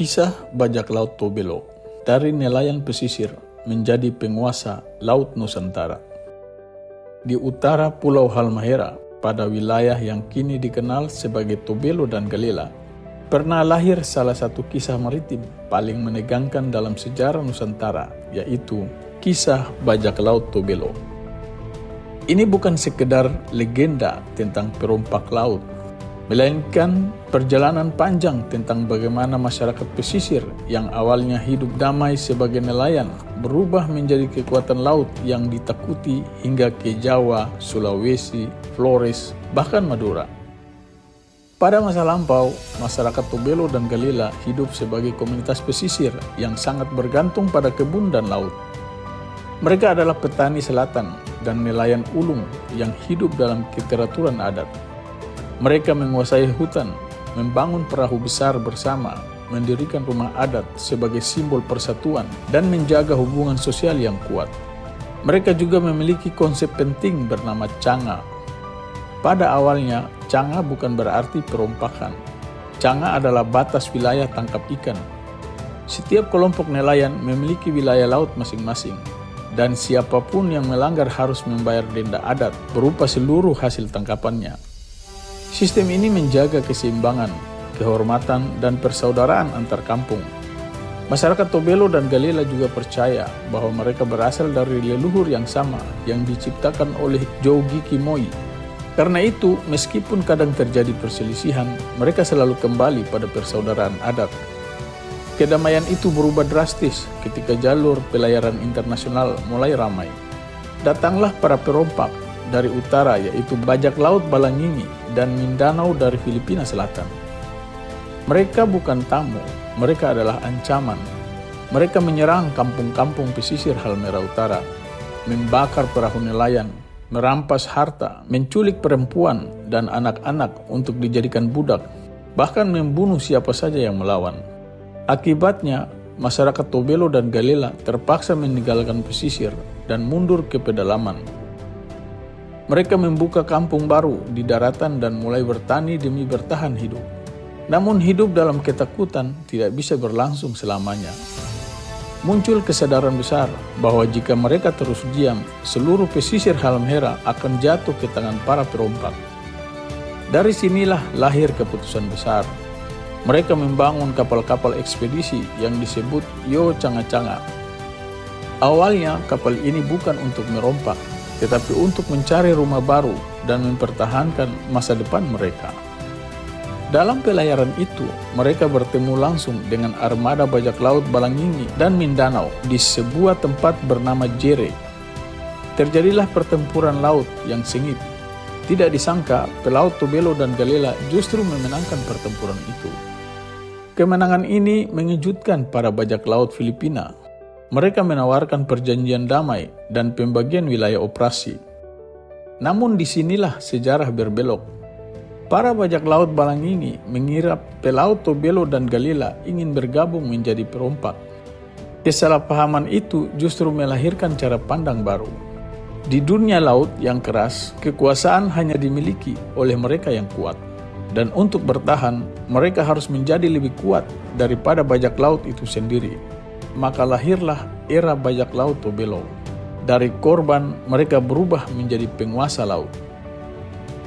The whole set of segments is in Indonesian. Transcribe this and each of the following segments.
Kisah bajak laut Tobelo, dari nelayan pesisir menjadi penguasa Laut Nusantara. Di utara Pulau Halmahera, pada wilayah yang kini dikenal sebagai Tobelo dan Galela, pernah lahir salah satu kisah maritim paling menegangkan dalam sejarah Nusantara, yaitu kisah bajak laut Tobelo. Ini bukan sekedar legenda tentang perompak laut, melainkan perjalanan panjang tentang bagaimana masyarakat pesisir yang awalnya hidup damai sebagai nelayan berubah menjadi kekuatan laut yang ditakuti hingga ke Jawa, Sulawesi, Flores, bahkan Madura. Pada masa lampau, masyarakat Tobelo dan Galela hidup sebagai komunitas pesisir yang sangat bergantung pada kebun dan laut. Mereka adalah petani selatan dan nelayan ulung yang hidup dalam keteraturan adat. Mereka menguasai hutan, membangun perahu besar bersama, mendirikan rumah adat sebagai simbol persatuan, dan menjaga hubungan sosial yang kuat. Mereka juga memiliki konsep penting bernama canga. Pada awalnya, canga bukan berarti perompakan. Canga adalah batas wilayah tangkap ikan. Setiap kelompok nelayan memiliki wilayah laut masing-masing, dan siapapun yang melanggar harus membayar denda adat berupa seluruh hasil tangkapannya. Sistem ini menjaga keseimbangan, kehormatan, dan persaudaraan antar kampung. Masyarakat Tobelo dan Galela juga percaya bahwa mereka berasal dari leluhur yang sama yang diciptakan oleh Jogi Kimoi. Karena itu, meskipun kadang terjadi perselisihan, mereka selalu kembali pada persaudaraan adat. Kedamaian itu berubah drastis ketika jalur pelayaran internasional mulai ramai. Datanglah para perompak dari utara, yaitu bajak laut Balangini dan Mindanao dari Filipina Selatan. Mereka bukan tamu, mereka adalah ancaman. Mereka menyerang kampung-kampung pesisir Halmahera Utara, membakar perahu nelayan, merampas harta, menculik perempuan dan anak-anak untuk dijadikan budak, bahkan membunuh siapa saja yang melawan. Akibatnya, masyarakat Tobelo dan Galela terpaksa meninggalkan pesisir dan mundur ke pedalaman. Mereka membuka kampung baru di daratan dan mulai bertani demi bertahan hidup. Namun hidup dalam ketakutan tidak bisa berlangsung selamanya. Muncul kesadaran besar bahwa jika mereka terus diam, seluruh pesisir Halmahera akan jatuh ke tangan para perompak. Dari sinilah lahir keputusan besar. Mereka membangun kapal-kapal ekspedisi yang disebut Yo Canga Canga. Awalnya kapal ini bukan untuk merompak, tetapi untuk mencari rumah baru dan mempertahankan masa depan mereka. Dalam pelayaran itu, mereka bertemu langsung dengan armada bajak laut Balangini dan Mindanao di sebuah tempat bernama Jere. Terjadilah pertempuran laut yang sengit. Tidak disangka, pelaut Tobelo dan Galela justru memenangkan pertempuran itu. Kemenangan ini mengejutkan para bajak laut Filipina. Mereka menawarkan perjanjian damai dan pembagian wilayah operasi. Namun disinilah sejarah berbelok. Para bajak laut Balangini mengira pelaut Tobelo dan Galela ingin bergabung menjadi perompak. Kesalahpahaman itu justru melahirkan cara pandang baru. Di dunia laut yang keras, kekuasaan hanya dimiliki oleh mereka yang kuat. Dan untuk bertahan, mereka harus menjadi lebih kuat daripada bajak laut itu sendiri. Maka lahirlah era bajak laut Tobelo. Dari korban, mereka berubah menjadi penguasa laut.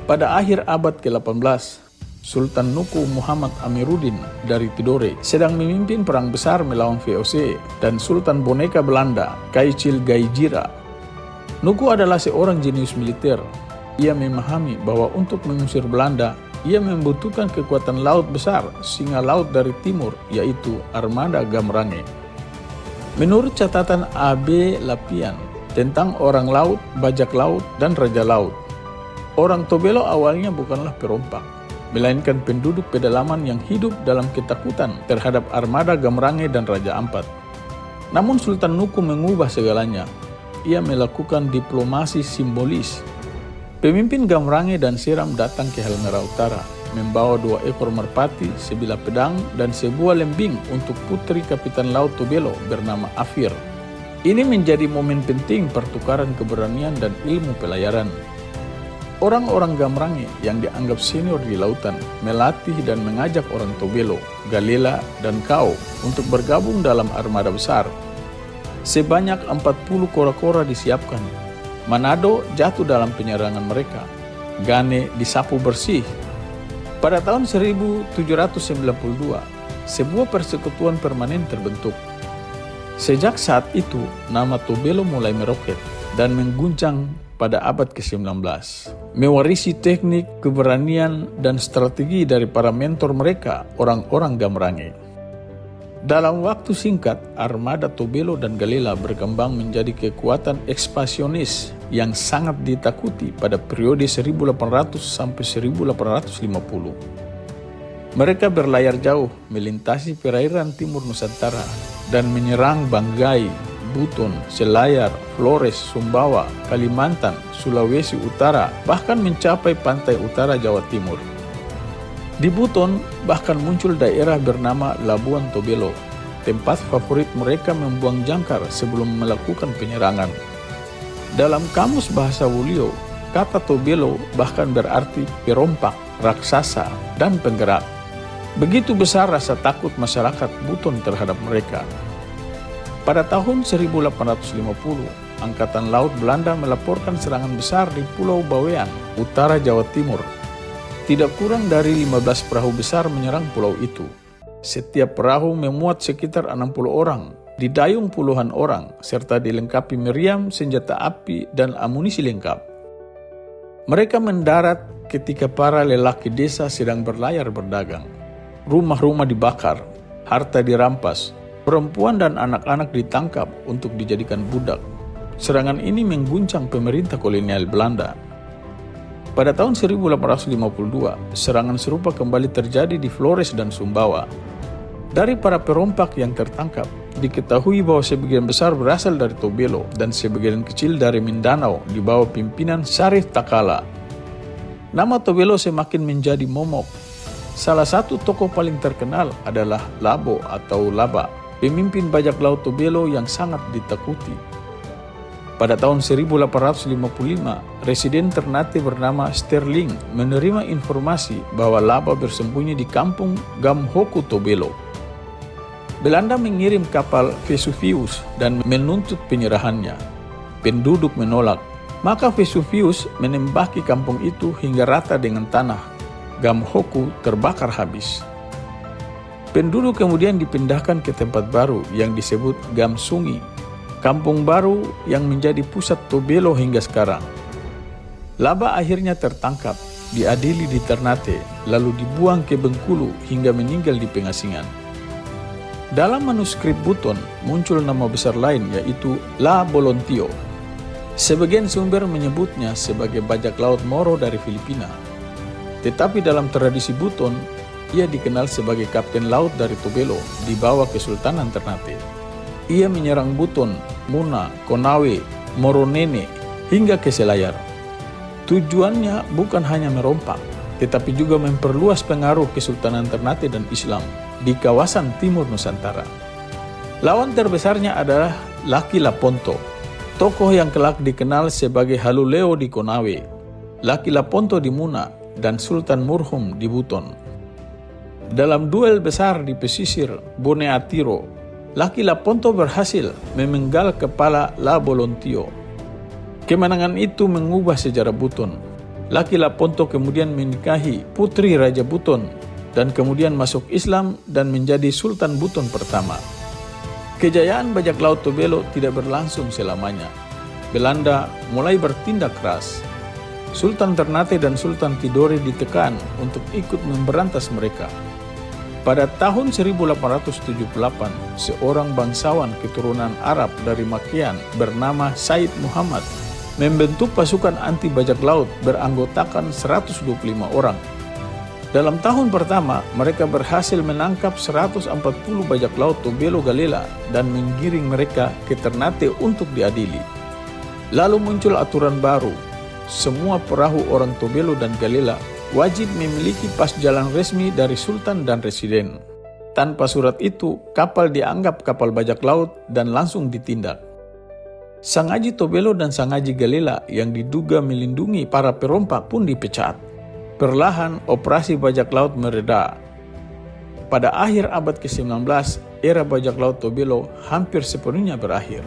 Pada akhir abad ke-18, Sultan Nuku Muhammad Amiruddin dari Tidore sedang memimpin perang besar melawan VOC dan Sultan Boneka Belanda, Kaichil Gaijira. Nuku adalah seorang jenius militer. Ia memahami bahwa untuk mengusir Belanda, ia membutuhkan kekuatan laut besar, singa laut dari timur, yaitu armada Gamrange. Menurut catatan A.B. Lapian tentang orang laut, bajak laut, dan raja laut, orang Tobelo awalnya bukanlah perompak, melainkan penduduk pedalaman yang hidup dalam ketakutan terhadap armada Gamrange dan Raja Ampat. Namun Sultan Nuku mengubah segalanya. Ia melakukan diplomasi simbolis. Pemimpin Gamrange dan Seram datang ke Halmahera Utara, membawa 2 ekor merpati, sebilah pedang, dan sebuah lembing untuk putri Kapitan Laut Tobelo bernama Afir. Ini menjadi momen penting pertukaran keberanian dan ilmu pelayaran. Orang-orang Gamrange yang dianggap senior di lautan melatih dan mengajak orang Tobelo, Galela, dan Kao untuk bergabung dalam armada besar. Sebanyak 40 kora-kora disiapkan. Manado jatuh dalam penyerangan mereka. Gane disapu bersih. Pada tahun 1792, sebuah persekutuan permanen terbentuk. Sejak saat itu, nama Tobelo mulai meroket dan mengguncang pada abad ke-19, mewarisi teknik, keberanian, dan strategi dari para mentor mereka, orang-orang Gamrange. Dalam waktu singkat, armada Tobelo dan Galela berkembang menjadi kekuatan ekspansionis yang sangat ditakuti pada periode 1800 sampai 1850. Mereka berlayar jauh, melintasi perairan timur Nusantara, dan menyerang Banggai, Buton, Selayar, Flores, Sumbawa, Kalimantan, Sulawesi Utara, bahkan mencapai pantai utara Jawa Timur. Di Buton bahkan muncul daerah bernama Labuan Tobelo, tempat favorit mereka membuang jangkar sebelum melakukan penyerangan. Dalam kamus bahasa Wulio, kata Tobelo bahkan berarti perompak, raksasa, dan penggerak. Begitu besar rasa takut masyarakat Buton terhadap mereka. Pada tahun 1850, Angkatan Laut Belanda melaporkan serangan besar di Pulau Bawean, utara Jawa Timur. Tidak kurang dari 15 perahu besar menyerang pulau itu. Setiap perahu memuat sekitar 60 orang, didayung puluhan orang, serta dilengkapi meriam, senjata api, dan amunisi lengkap. Mereka mendarat ketika para lelaki desa sedang berlayar berdagang. Rumah-rumah dibakar, harta dirampas, perempuan dan anak-anak ditangkap untuk dijadikan budak. Serangan ini mengguncang pemerintah kolonial Belanda. Pada tahun 1852, serangan serupa kembali terjadi di Flores dan Sumbawa. Dari para perompak yang tertangkap, diketahui bahwa sebagian besar berasal dari Tobelo dan sebagian kecil dari Mindanao di bawah pimpinan Sarif Takala. Nama Tobelo semakin menjadi momok. Salah satu tokoh paling terkenal adalah Labo atau Laba, pemimpin bajak laut Tobelo yang sangat ditakuti. Pada tahun 1855, Residen Ternate bernama Sterling menerima informasi bahwa Laba bersembunyi di kampung Gamhoku Tobelo. Belanda mengirim kapal Vesuvius dan menuntut penyerahannya. Penduduk menolak, maka Vesuvius menembaki kampung itu hingga rata dengan tanah. Gamhoku terbakar habis. Penduduk kemudian dipindahkan ke tempat baru yang disebut Gamsungi, kampung baru yang menjadi pusat Tobelo hingga sekarang. Laba akhirnya tertangkap, diadili di Ternate, lalu dibuang ke Bengkulu hingga meninggal di pengasingan. Dalam manuskrip Buton muncul nama besar lain yaitu La Bolontio. Sebagian sumber menyebutnya sebagai bajak laut Moro dari Filipina. Tetapi dalam tradisi Buton, ia dikenal sebagai kapten laut dari Tobelo di bawah Kesultanan Ternate. Ia menyerang Buton, Muna, Konawe, Moronene, hingga ke Selayar. Tujuannya bukan hanya merompak, tetapi juga memperluas pengaruh Kesultanan Ternate dan Islam di kawasan timur Nusantara. Lawan terbesarnya adalah Laki Laponto, tokoh yang kelak dikenal sebagai Haluleo di Konawe, Laki Laponto di Muna, dan Sultan Murhum di Buton. Dalam duel besar di pesisir Boneatiro, Laki Laponto berhasil memenggal kepala La Bolontio. Kemenangan itu mengubah sejarah Buton. Laki Laponto kemudian menikahi putri Raja Buton dan kemudian masuk Islam dan menjadi Sultan Buton pertama. Kejayaan bajak laut Tobelo tidak berlangsung selamanya. Belanda mulai bertindak keras. Sultan Ternate dan Sultan Tidore ditekan untuk ikut memberantas mereka. Pada tahun 1878, seorang bangsawan keturunan Arab dari Makian bernama Said Muhammad membentuk pasukan anti bajak laut beranggotakan 125 orang. Dalam tahun pertama, mereka berhasil menangkap 140 bajak laut Tobelo Galela dan menggiring mereka ke Ternate untuk diadili. Lalu muncul aturan baru. Semua perahu orang Tobelo dan Galela wajib memiliki pas jalan resmi dari Sultan dan Residen. Tanpa surat itu, kapal dianggap kapal bajak laut dan langsung ditindak. Sang Haji Tobelo dan Sang Haji Galila yang diduga melindungi para perompak pun dipecat. Perlahan operasi bajak laut mereda. Pada akhir abad ke-19, era bajak laut Tobelo hampir sepenuhnya berakhir.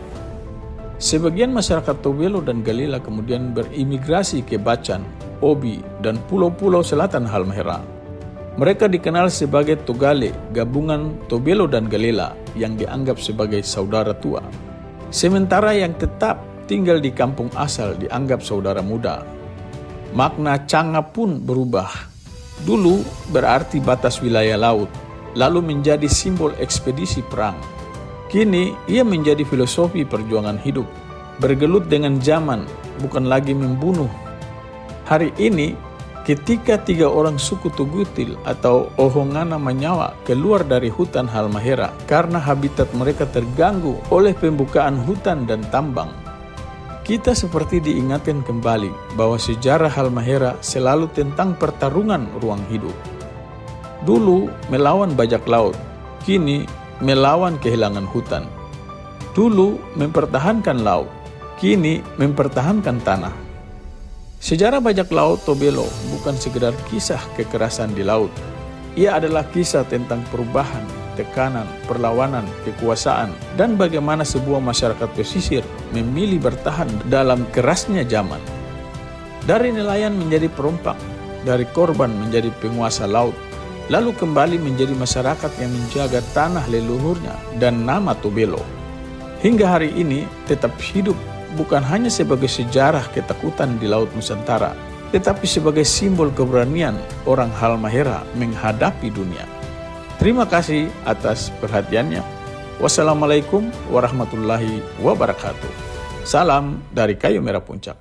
Sebagian masyarakat Tobelo dan Galila kemudian berimigrasi ke Bacan, Obi, dan pulau-pulau selatan Halmahera. Mereka dikenal sebagai Togale, gabungan Tobelo dan Galila yang dianggap sebagai saudara tua. Sementara yang tetap tinggal di kampung asal dianggap saudara muda. Makna Canga pun berubah. Dulu berarti batas wilayah laut, lalu menjadi simbol ekspedisi perang. Kini ia menjadi filosofi perjuangan hidup, bergelut dengan zaman, bukan lagi membunuh. Hari ini, ketika 3 orang suku Tugutil atau Ohongana Manyawa keluar dari hutan Halmahera karena habitat mereka terganggu oleh pembukaan hutan dan tambang, kita seperti diingatkan kembali bahwa sejarah Halmahera selalu tentang pertarungan ruang hidup. Dulu melawan bajak laut, kini melawan kehilangan hutan. Dulu mempertahankan laut, kini mempertahankan tanah. Sejarah bajak laut Tobelo bukan sekedar kisah kekerasan di laut. Ia adalah kisah tentang perubahan, tekanan, perlawanan, kekuasaan, dan bagaimana sebuah masyarakat pesisir memilih bertahan dalam kerasnya zaman. Dari nelayan menjadi perompak, dari korban menjadi penguasa laut, lalu kembali menjadi masyarakat yang menjaga tanah leluhurnya dan nama Tobelo. Hingga hari ini tetap hidup bukan hanya sebagai sejarah ketakutan di Laut Nusantara, tetapi sebagai simbol keberanian orang Halmahera menghadapi dunia. Terima kasih atas perhatiannya. Wassalamualaikum warahmatullahi wabarakatuh. Salam dari Kayu Merah Puncak.